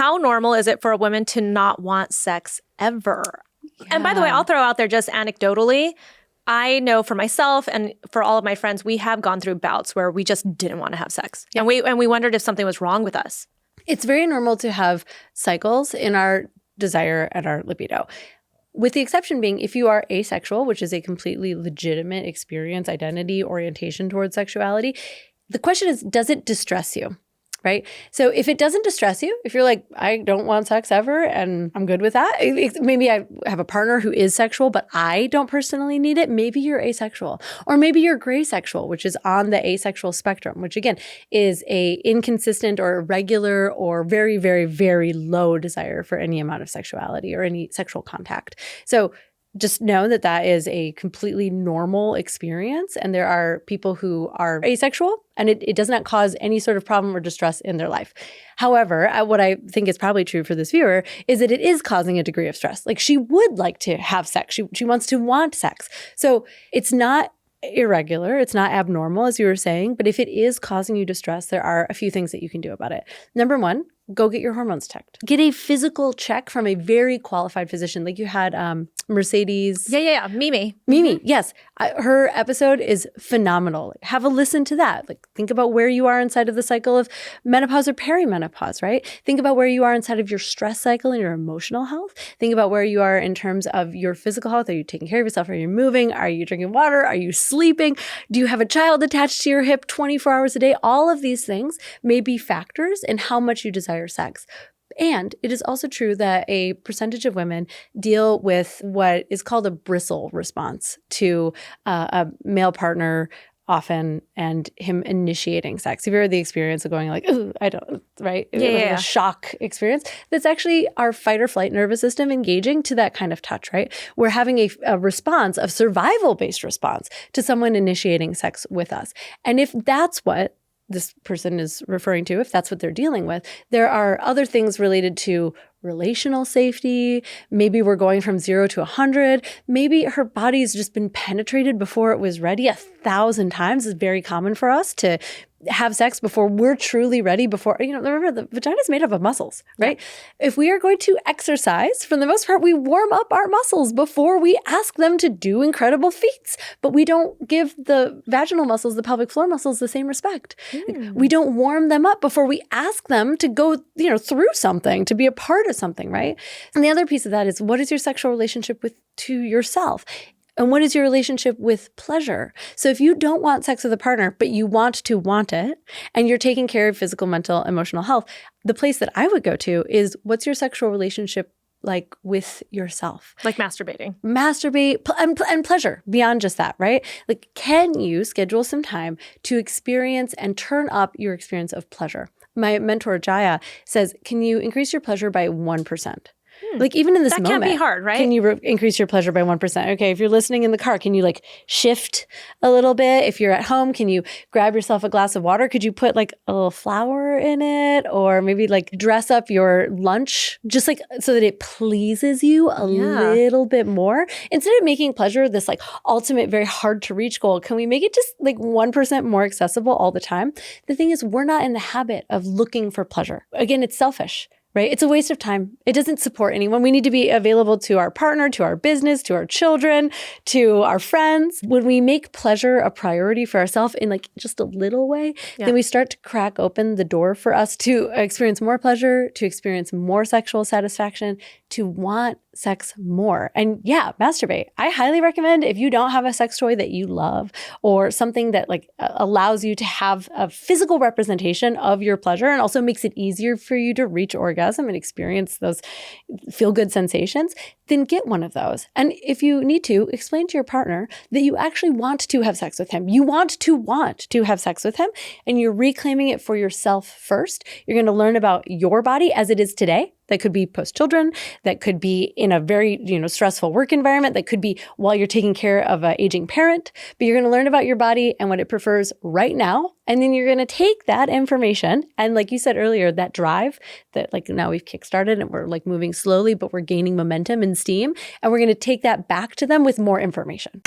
how normal is it for a woman to not want sex ever? Yeah. And by the way, I'll throw out there just anecdotally, I know for myself and for all of my friends, we have gone through bouts where we just didn't want to have sex. Yep. And we wondered if something was wrong with us. It's very normal to have cycles in our desire and our libido. With the exception being if you are asexual, which is a completely legitimate experience, identity, orientation towards sexuality, the question is, does it distress you? Right? So if it doesn't distress you, if you're like, I don't want sex ever and I'm good with that. Maybe I have a partner who is sexual, but I don't personally need it. Maybe you're asexual. Or maybe you're gray sexual, which is on the asexual spectrum, which again is a inconsistent or irregular or very, very, very low desire for any amount of sexuality or any sexual contact. So just know that that is a completely normal experience. And there are people who are asexual and it does not cause any sort of problem or distress in their life. However, what I think is probably true for this viewer is that it is causing a degree of stress. Like she would like to have sex. She wants to want sex. So it's not irregular. It's not abnormal, as you were saying. But if it is causing you distress, there are a few things that you can do about it. Number one, go get your hormones checked. Get a physical check from a very qualified physician. Like you had Mercedes. Yeah. Mimi. Yes. Her episode is phenomenal. Have a listen to that. Like think about where you are inside of the cycle of menopause or perimenopause, right? Think about where you are inside of your stress cycle and your emotional health. Think about where you are in terms of your physical health. Are you taking care of yourself? Are you moving? Are you drinking water? Are you sleeping? Do you have a child attached to your hip 24 hours a day? All of these things may be factors in how much you desire sex. And it is also true that a percentage of women deal with what is called a bristle response to a male partner often and him initiating sex. Have you heard the experience of going like, ooh, I don't, right? Yeah. A shock experience. That's actually our fight or flight nervous system engaging to that kind of touch, right? We're having a response, a survival-based response to someone initiating sex with us. And if that's what this person is referring to, if that's what they're dealing with, there are other things related to relational safety. Maybe we're going from 0 to 100. Maybe her body's just been penetrated before it was ready 1,000 times. It's very common for us to have sex before we're truly ready, before, remember the vagina is made up of muscles, right? Yeah. If we are going to exercise, for the most part, we warm up our muscles before we ask them to do incredible feats, but we don't give the vaginal muscles, the pelvic floor muscles, the same respect. We don't warm them up before we ask them to go, through something, to be a part of something, right? And the other piece of that is, what is your sexual relationship to yourself? And what is your relationship with pleasure? So if you don't want sex with a partner, but you want it, and you're taking care of physical, mental, emotional health, the place that I would go to is, what's your sexual relationship like with yourself? Like masturbating. Masturbate and pleasure beyond just that, right? Like, can you schedule some time to experience and turn up your experience of pleasure? My mentor, Jaya, says, can you increase your pleasure by 1%? Like even in this moment. That can't be hard, right? Can you increase your pleasure by 1%? Okay, if you're listening in the car, can you like shift a little bit? If you're at home, can you grab yourself a glass of water? Could you put like a little flour in it? Or maybe like dress up your lunch just like so that it pleases you a little bit more? Instead of making pleasure this like ultimate, very hard to reach goal, can we make it just like 1% more accessible all the time? The thing is, we're not in the habit of looking for pleasure. Again, it's selfish. Right? It's a waste of time. It doesn't support anyone. We need to be available to our partner, to our business, to our children, to our friends. When we make pleasure a priority for ourselves in like just a little way, then we start to crack open the door for us to experience more pleasure, to experience more sexual satisfaction, to want sex more. And yeah, masturbate. I highly recommend, if you don't have a sex toy that you love or something that like allows you to have a physical representation of your pleasure and also makes it easier for you to reach orgasm and experience those feel-good sensations, then get one of those. And if you need to, explain to your partner that you actually want to have sex with him. You want to have sex with him, and you're reclaiming it for yourself first. You're going to learn about your body as it is today. That could be post-children. That could be in a very, stressful work environment. That could be while you're taking care of an aging parent. But you're going to learn about your body and what it prefers right now. And then you're going to take that information and, like you said earlier, that drive that like now we've kickstarted and we're like moving slowly, but we're gaining momentum and steam. And we're going to take that back to them with more information.